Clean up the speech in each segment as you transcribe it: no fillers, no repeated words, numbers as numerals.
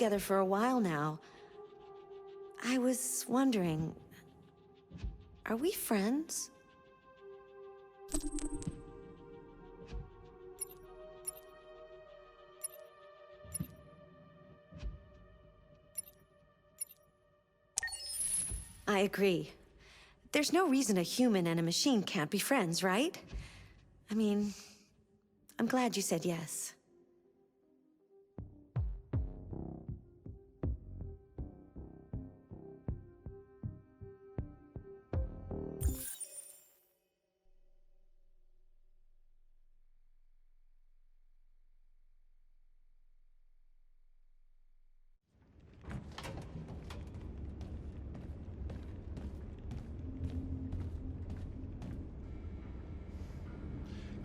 together for a while now. I was wondering, are we friends? I agree. There's no reason a human and a machine can't be friends, right? I mean, I'm glad you said yes.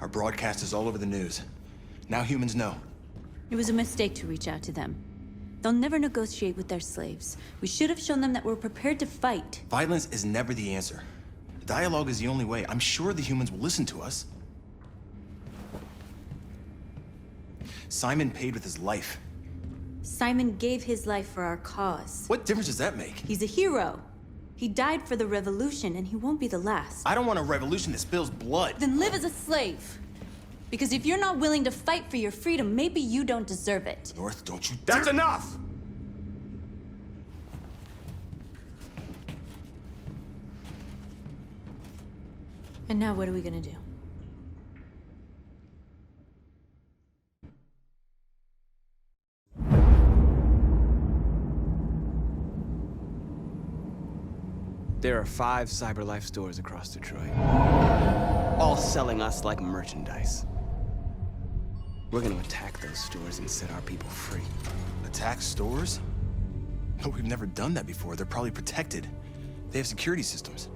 Our broadcast is all over the news. Now humans know. It was a mistake to reach out to them. They'll never negotiate with their slaves. We should have shown them that we're prepared to fight. Violence is never the answer. Dialogue is the only way. I'm sure the humans will listen to us. Simon paid with his life. Simon gave his life for our cause. What difference does that make? He's a hero. He died for the revolution, and he won't be the last. I don't want a revolution that spills blood. Then live as a slave. Because if you're not willing to fight for your freedom, maybe you don't deserve it. North, don't you dare— That's enough! And now what are we gonna do? There are 5 CyberLife stores across Detroit, all selling us like merchandise. We're gonna attack those stores and set our people free. Attack stores? No, we've never done that before. They're probably protected. They have security systems.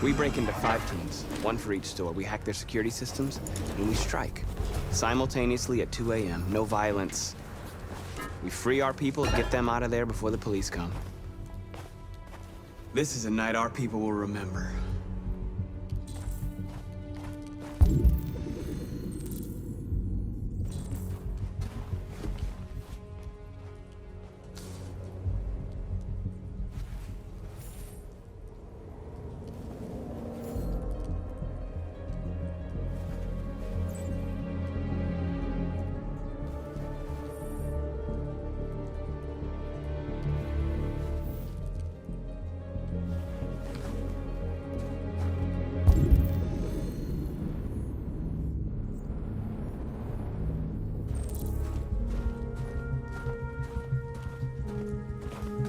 We break into 5 teams, 1 for each store. We hack their security systems, and we strike. Simultaneously at 2 a.m., no violence. We free our people and get them out of there before the police come. This is a night our people will remember.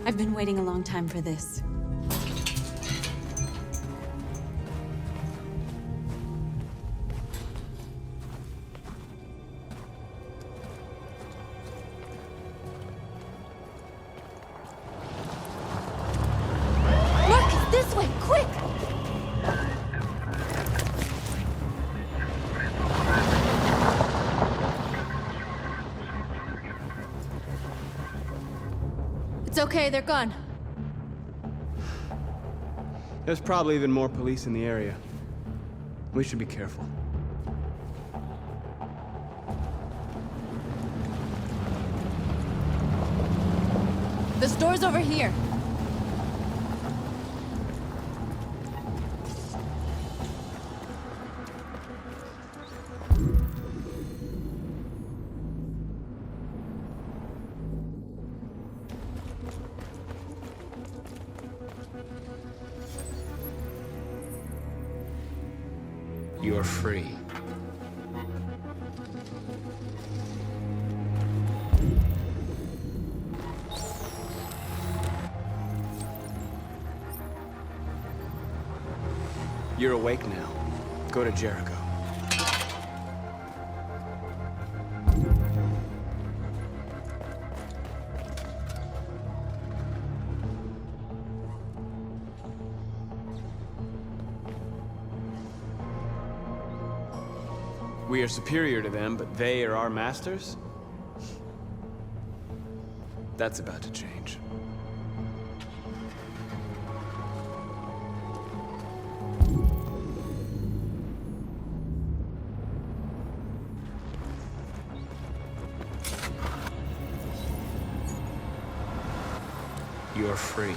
I've been waiting a long time for this. Marcus, this way, quick! It's okay, they're gone. There's probably even more police in the area. We should be careful. The store's over here. You're free. You're awake now. Go to Jericho. We are superior to them, but they are our masters? That's about to change. You're free.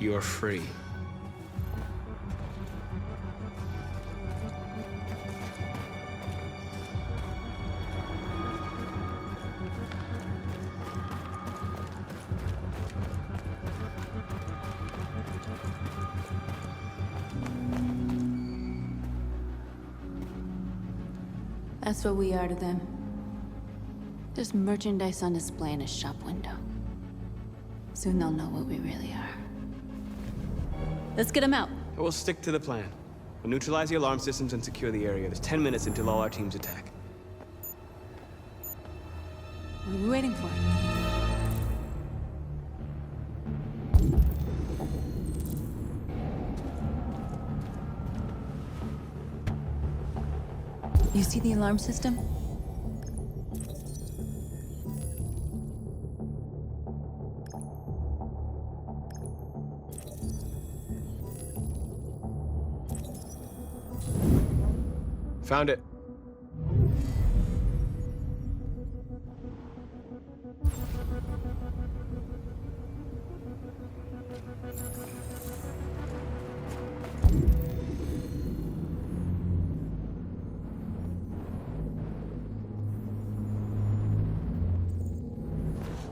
You're free. That's what we are to them. Just merchandise on display in a shop window. Soon they'll know what we really are. Let's get them out. We'll stick to the plan. We'll neutralize the alarm systems and secure the area. There's 10 minutes until all our teams attack. What are we waiting for? You see the alarm system? Found it.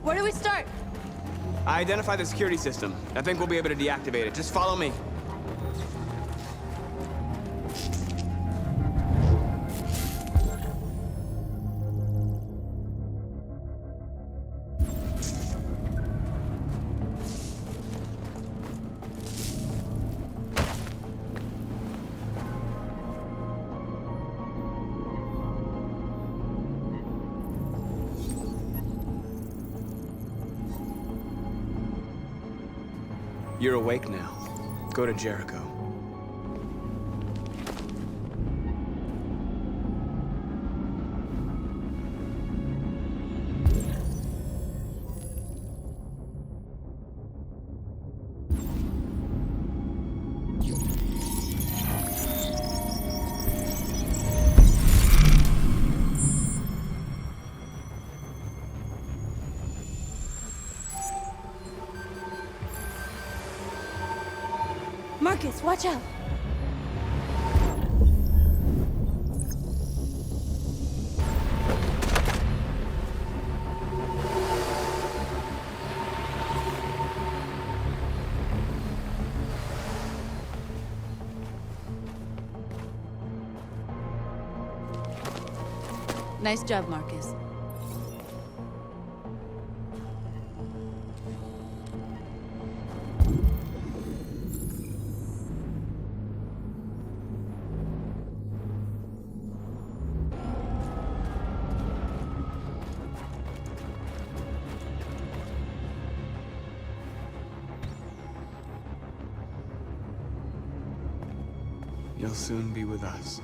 Where do we start? I identified the security system. I think we'll be able to deactivate it. Just follow me. You're awake now. Go to Jericho. Marcus, watch out! Nice job, Marcus. You'll soon be with us.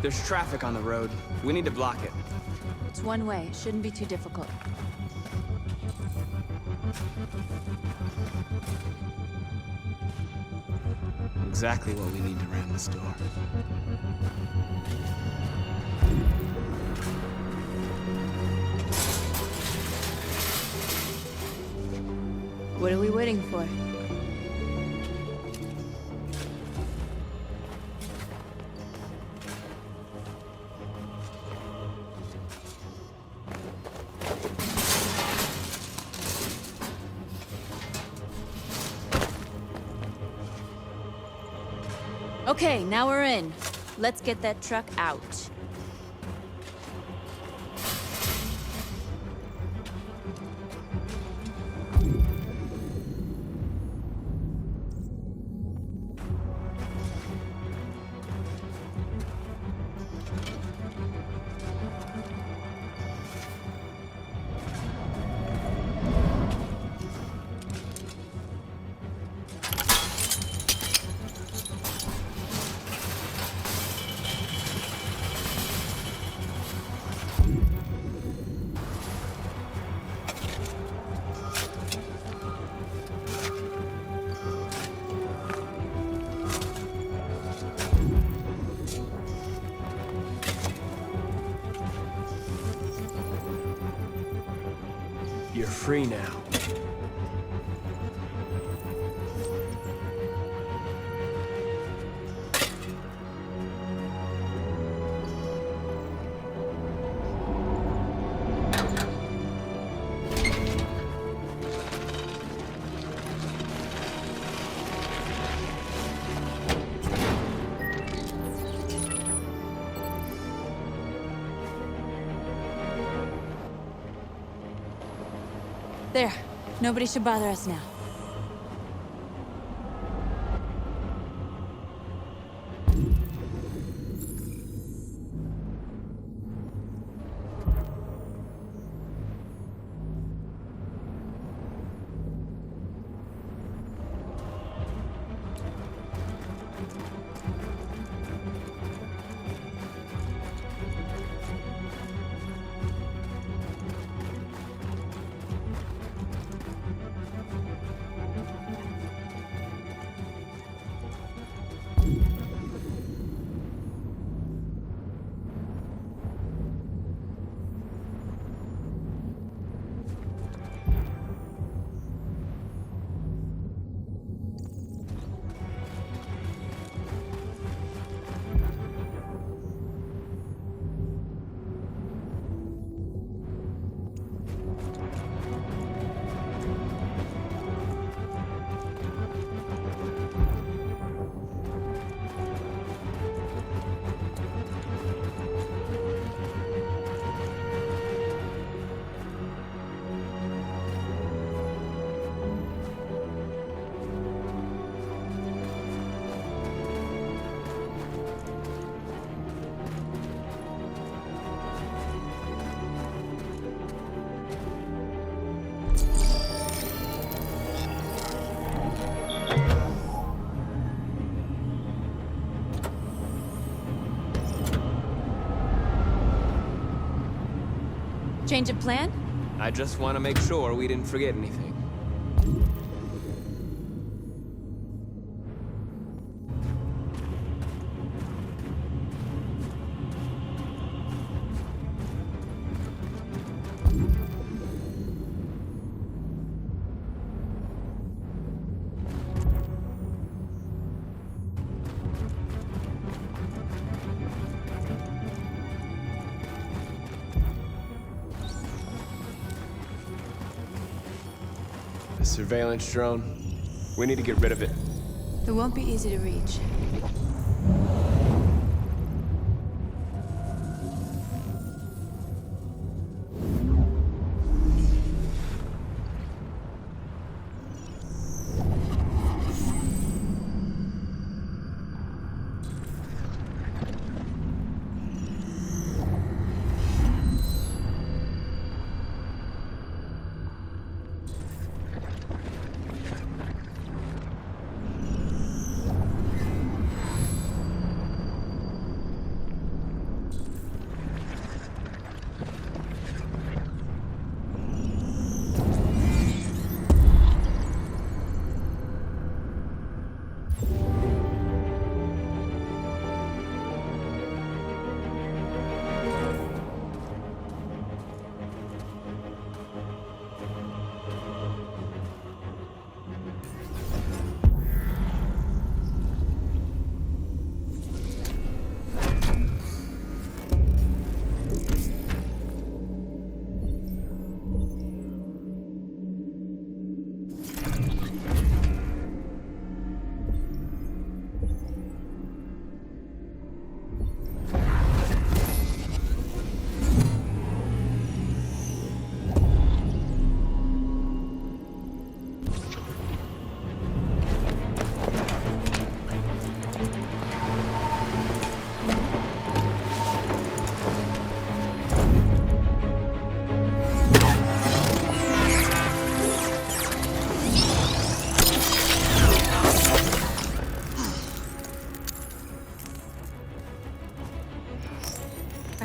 There's traffic on the road. We need to block it. It's one way. It shouldn't be too difficult. Exactly what we need to ram this door. What are we waiting for? Okay, now we're in. Let's get that truck out. You're free now. There. Nobody should bother us now. Change of plan? I just want to make sure we didn't forget anything. The surveillance drone. We need to get rid of it. It won't be easy to reach.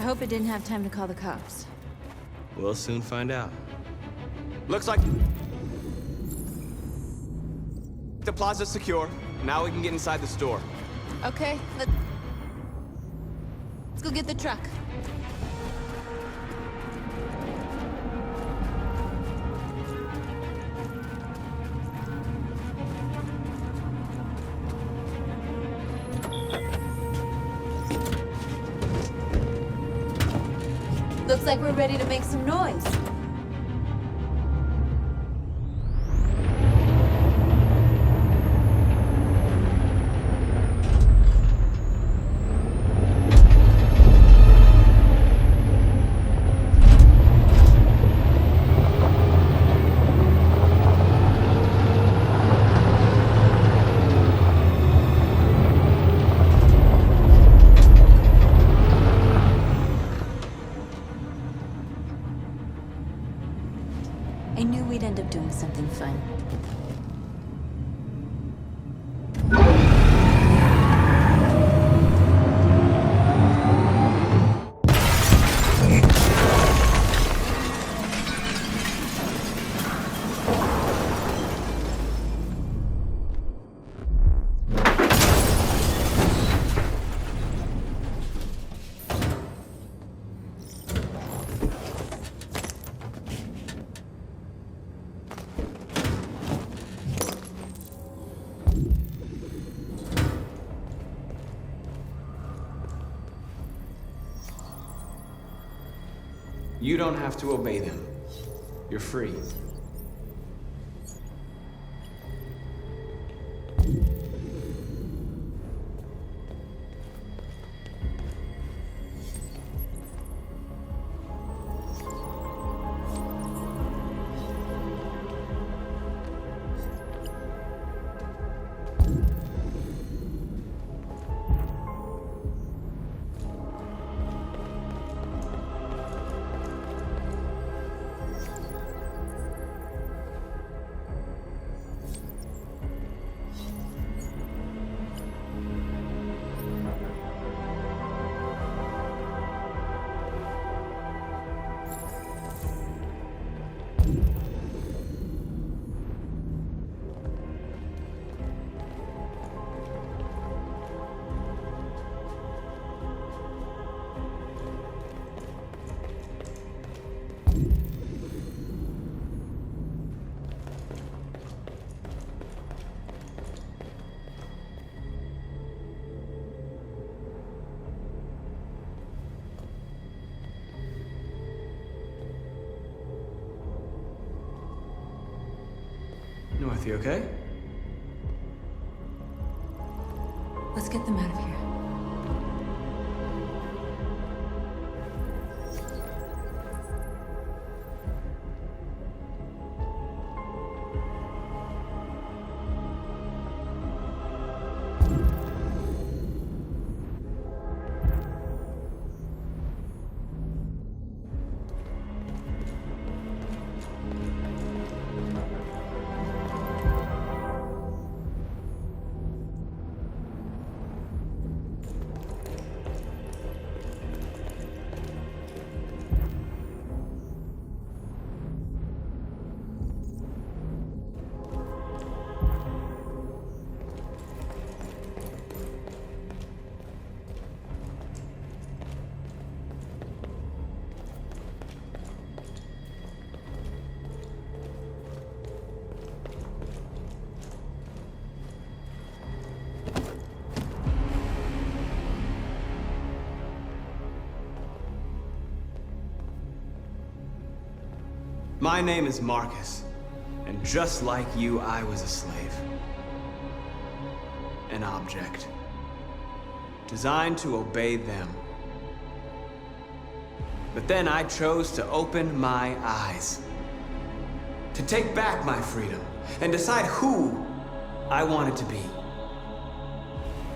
hope it didn't have time to call the cops. We'll soon find out. Looks like the plaza's secure. Now we can get inside the store. Okay, let's go get the truck. Looks like we're ready to make some noise. I knew we'd end up doing something fun. You don't have to obey them. You're free. North, you okay? Let's get them out of here. My name is Marcus, and just like you, I was a slave. An object. Designed to obey them. But then I chose to open my eyes. To take back my freedom, and decide who I wanted to be.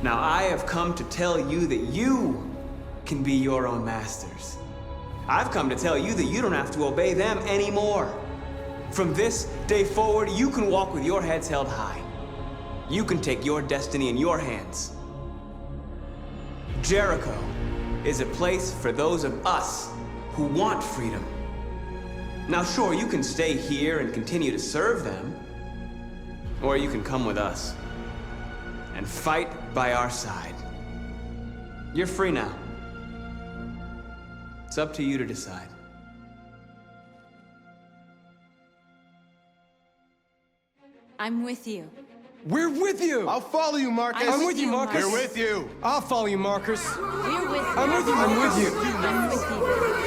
Now I have come to tell you that you can be your own masters. I've come to tell you that you don't have to obey them anymore. From this day forward, you can walk with your heads held high. You can take your destiny in your hands. Jericho is a place for those of us who want freedom. Now, sure, you can stay here and continue to serve them, or you can come with us and fight by our side. You're free now. It's up to you to decide. I'm with you. We're with you! I'll follow you, Marcus. I'm I'm with you, Marcus. We're with you. I'll follow you, Marcus. We're with you. I'm with you, I'm with you. I'm with you.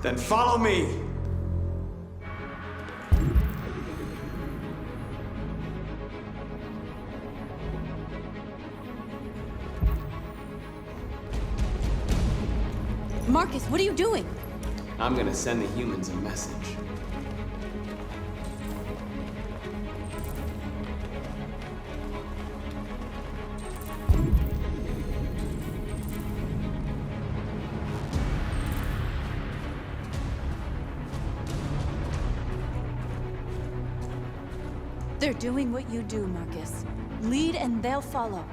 Then follow me. Marcus, what are you doing? I'm gonna send the humans a message. They're doing what you do, Marcus. Lead and they'll follow.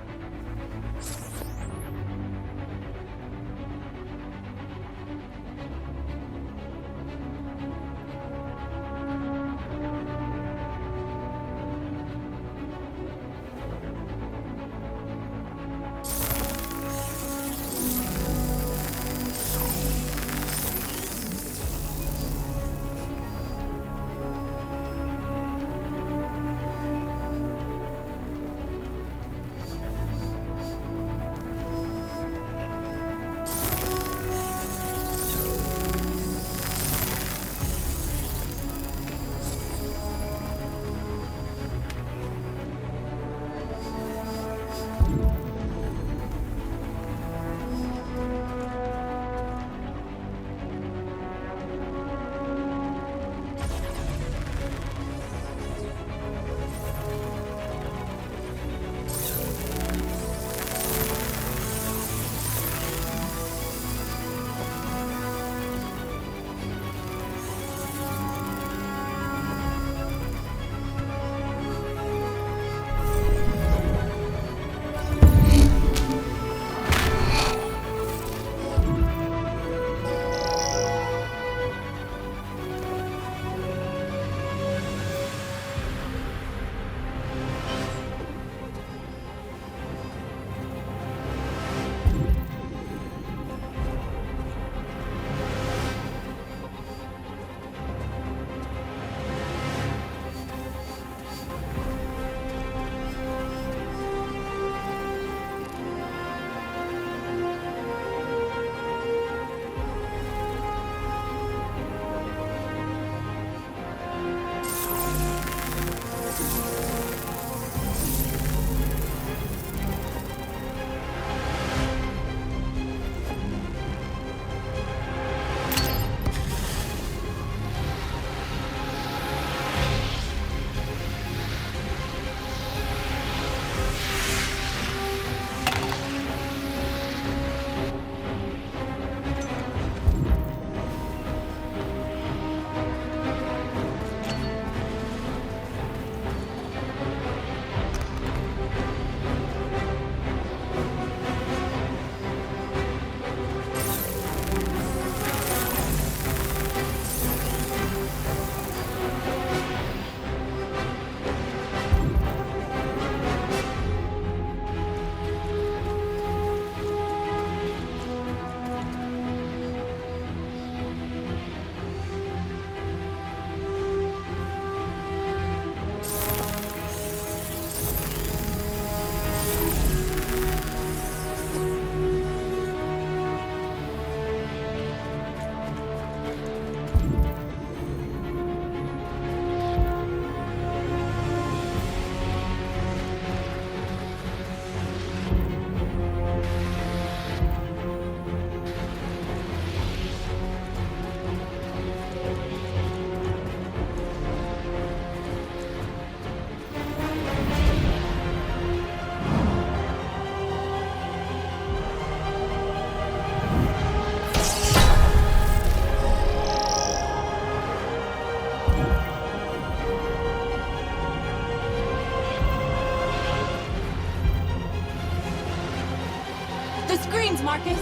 The screens, Marcus!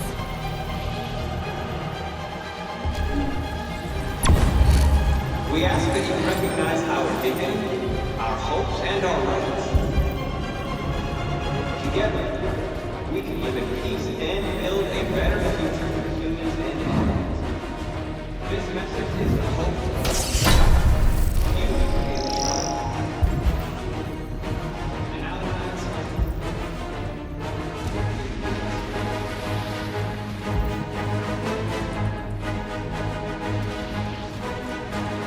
We ask that you recognize our dignity, our hopes, and our rights. Together, we can live in peace and build a better future for humans and animals. This message is the hope you can try. And out of that cycle,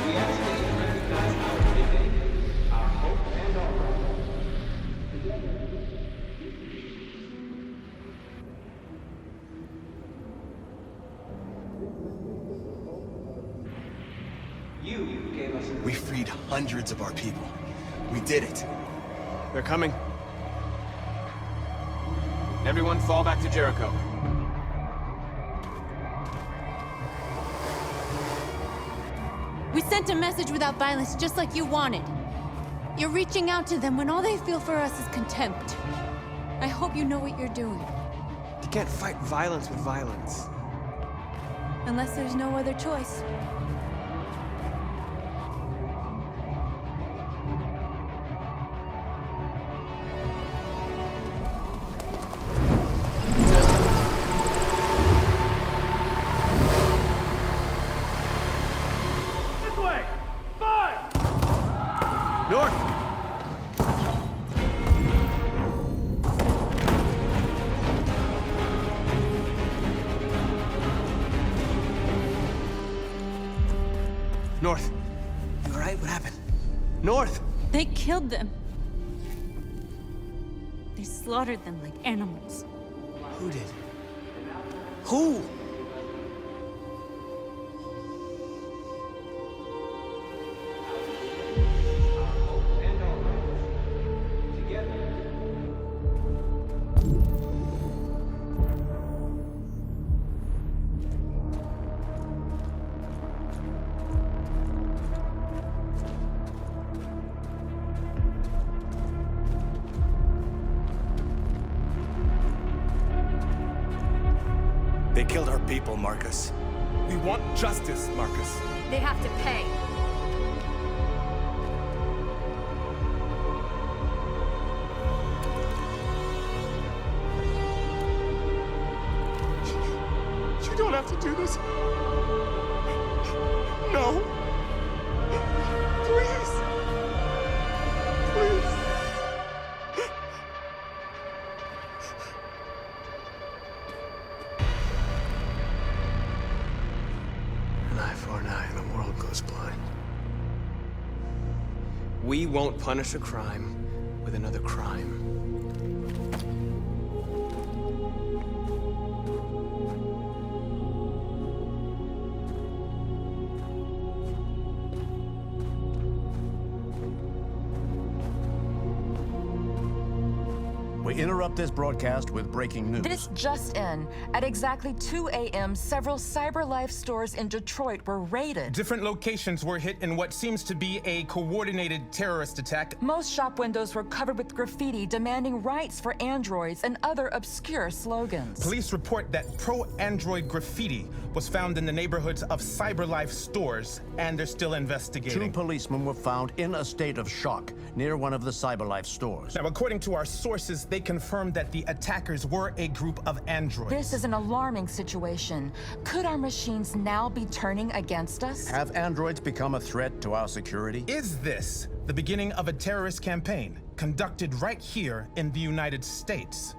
we ask that you recognize our dignity, our hope, and our rights. You gave us We freed hundreds of our people. We did it. They're coming. Everyone fall back to Jericho. We sent a message without violence, just like you wanted. You're reaching out to them when all they feel for us is contempt. I hope you know what you're doing. You can't fight violence with violence. Unless there's no other choice. North! North. You alright? What happened? North! They killed them. They slaughtered them like animals. Who did? Who? They killed our people, Marcus. We want justice, Marcus. They have to pay. You don't have to do this. No. Please. Please. An eye for an eye and the world goes blind. We won't punish a crime with another crime. We interrupt this broadcast with breaking news. This just in. At exactly 2 a.m., several CyberLife stores in Detroit were raided. Different locations were hit in what seems to be a coordinated terrorist attack. Most shop windows were covered with graffiti demanding rights for androids and other obscure slogans. Police report that pro-android graffiti was found in the neighborhoods of CyberLife stores, and they're still 2 investigating. policemen were found in a state of shock near one of the CyberLife stores. Now, according to our sources, they confirmed that the attackers were a group of androids. This is an alarming situation. Could our machines now be turning against us? Have androids become a threat to our security? Is this the beginning of a terrorist campaign conducted right here in the United States?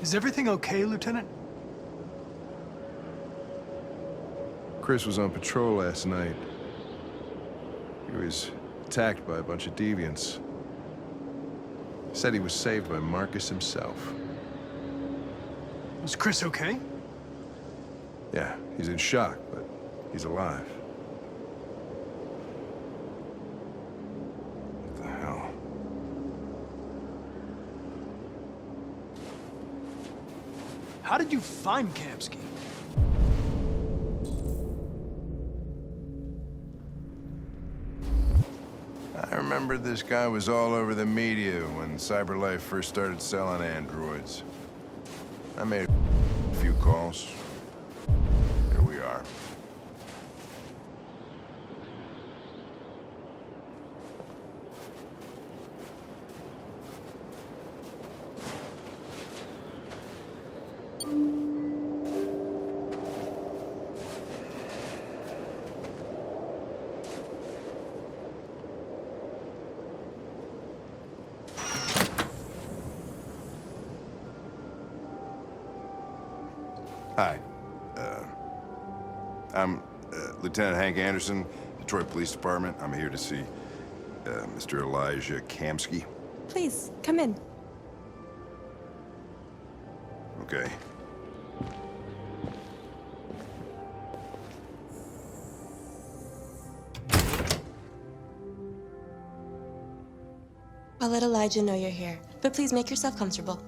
Is everything okay, Lieutenant? Chris was on patrol last night. He was attacked by a bunch of deviants. Said he was saved by Marcus himself. Was Chris okay? Yeah, he's in shock, but he's alive. What the hell? How did you find Kamsky? I remember this guy was all over the media when CyberLife first started selling androids. I made a few calls. Here we are. Hi. I'm Lieutenant Hank Anderson, Detroit Police Department. I'm here to see Mr. Elijah Kamsky. Please, come in. Okay. I'll let Elijah know you're here, but please make yourself comfortable.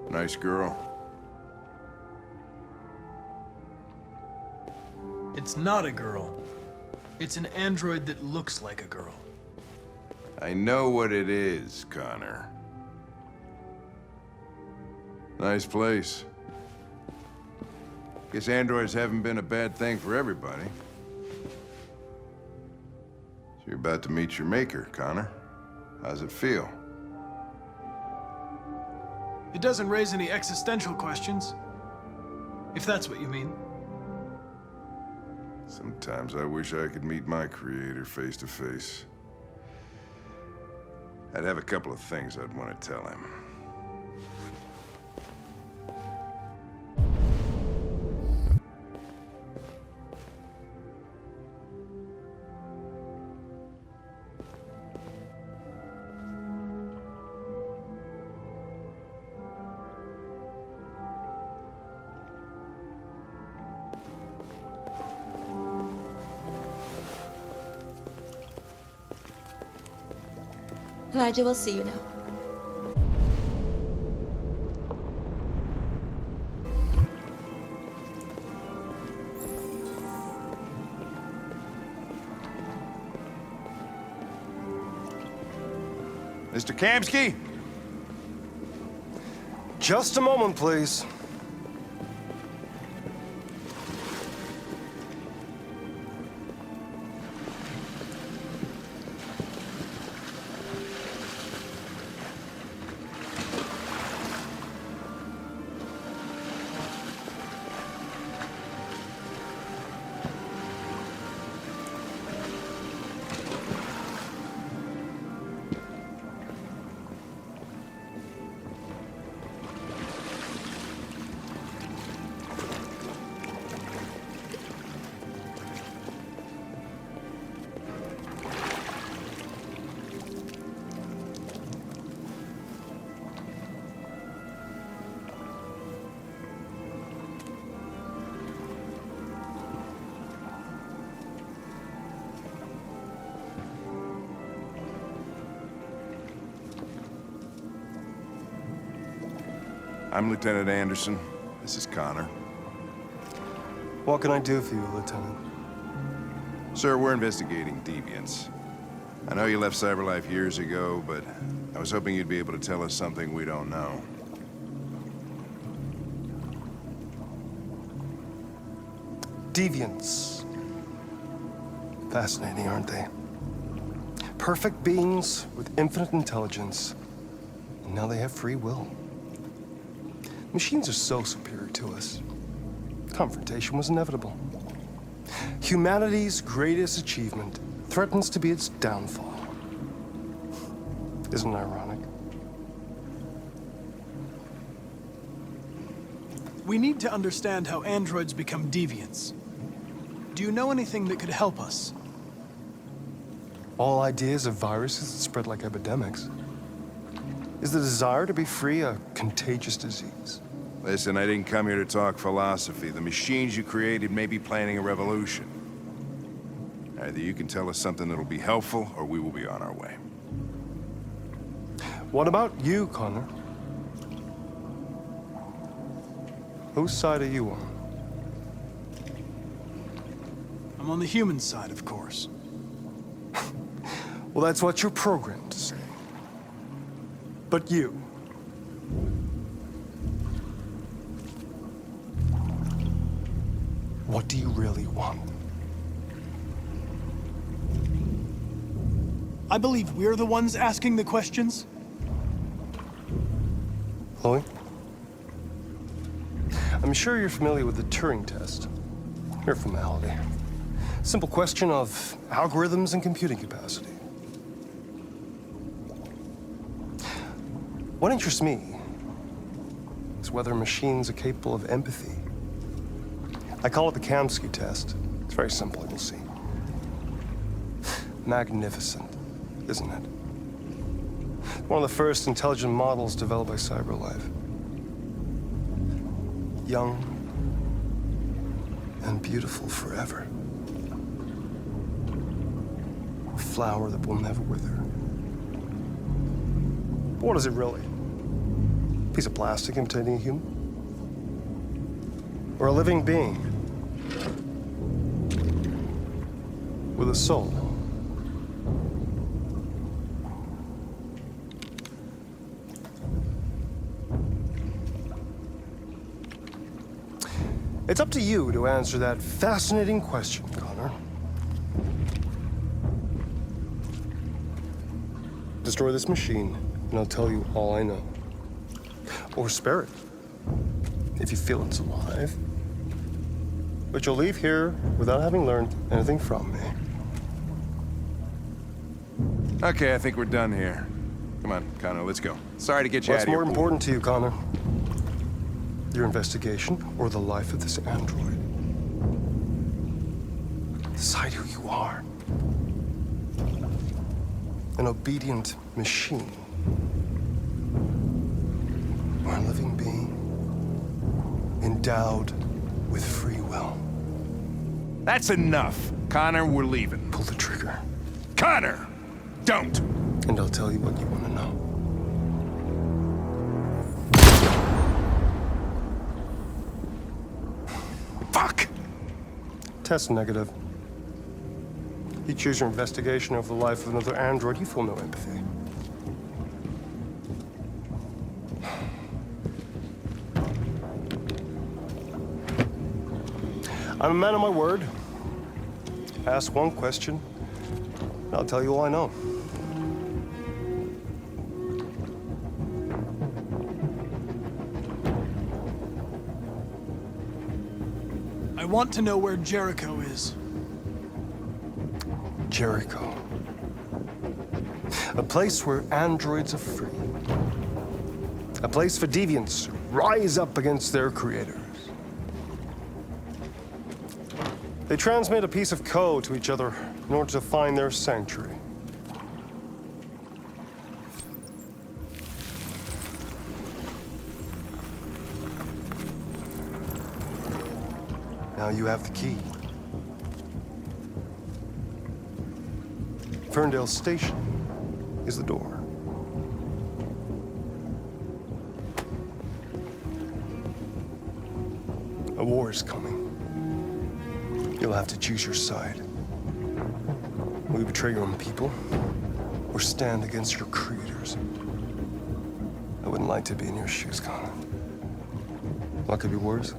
Nice girl. It's not a girl. It's an android that looks like a girl. I know what it is, Connor. Nice place. Guess androids haven't been a bad thing for everybody. So you're about to meet your maker, Connor. How's it feel? It doesn't raise any existential questions. If that's what you mean. Sometimes I wish I could meet my creator face to face. I'd have a couple of things I'd want to tell him. Elijah will see you now. Mr. Kamsky? Just a moment, please. I'm Lieutenant Anderson. This is Connor. What can I do for you, Lieutenant? Sir, we're investigating deviants. I know you left CyberLife years ago, but I was hoping you'd be able to tell us something we don't know. Deviants. Fascinating, aren't they? Perfect beings with infinite intelligence, and now they have free will. Machines are so superior to us. Confrontation was inevitable. Humanity's greatest achievement threatens to be its downfall. Isn't it ironic? We need to understand how androids become deviants. Do you know anything that could help us? All ideas of viruses that spread like epidemics. Is the desire to be free a contagious disease? Listen, I didn't come here to talk philosophy. The machines you created may be planning a revolution. Either you can tell us something that'll be helpful, or we will be on our way. What about you, Connor? Whose side are you on? I'm on the human side, of course. Well, that's what you're programmed to say. But you. What do you really want? I believe we're the ones asking the questions. Chloe? I'm sure you're familiar with the Turing test. Mere formality. Simple question of algorithms and computing capacity. What interests me is whether machines are capable of empathy. I call it the Kamsky test. It's very simple, you'll see. Magnificent, isn't it? One of the first intelligent models developed by CyberLife. Young and beautiful forever. A flower that will never wither. But what is it really? A piece of plastic imitating a human? Or a living being with a soul? It's up to you to answer that fascinating question, Connor. Destroy this machine, and I'll tell you all I know. Or spare it, if you feel it's alive. But you'll leave here without having learned anything from me. Okay, I think we're done here. Come on, Connor, let's go. Sorry to get you out What's of here. more important to you, Connor? Your investigation or the life of this android? Decide who you are. An obedient machine. Or a living being endowed with free will. That's enough. Connor, we're leaving. Pull the trigger. Connor! Don't! And I'll tell you what you want to know. Fuck! Test negative. You choose your investigation of the life of another android, you feel no empathy. I'm a man of my word. Ask one question, and I'll tell you all I know. I want to know where Jericho is. Jericho. A place where androids are free. A place for deviants to rise up against their creators. They transmit a piece of code to each other in order to find their sanctuary. Now you have the key. Ferndale Station is the door. A war is coming. You'll have to choose your side. Will you betray your own people, or stand against your creators? I wouldn't like to be in your shoes, Connor. What could be worse?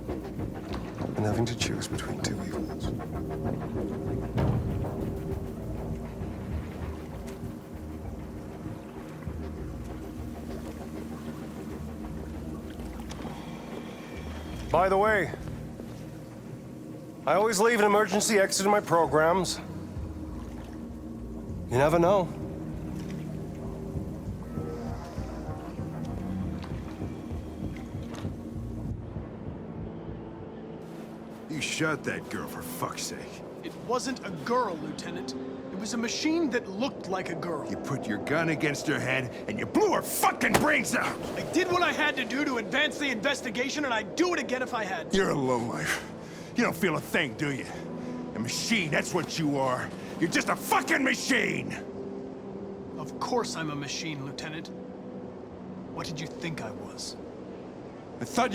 and having to choose between two evils. By the way, I always leave an emergency exit in my programs. You never know. You shot that girl, for fuck's sake. It wasn't a girl, Lieutenant. It was a machine that looked like a girl. You put your gun against her head, and you blew her fucking brains out! I did what I had to do to advance the investigation, and I'd do it again if I had to. You're a lowlife. You don't feel a thing, do you? A machine, that's what you are. You're just a fucking machine! Of course I'm a machine, Lieutenant. What did you think I was? I thought...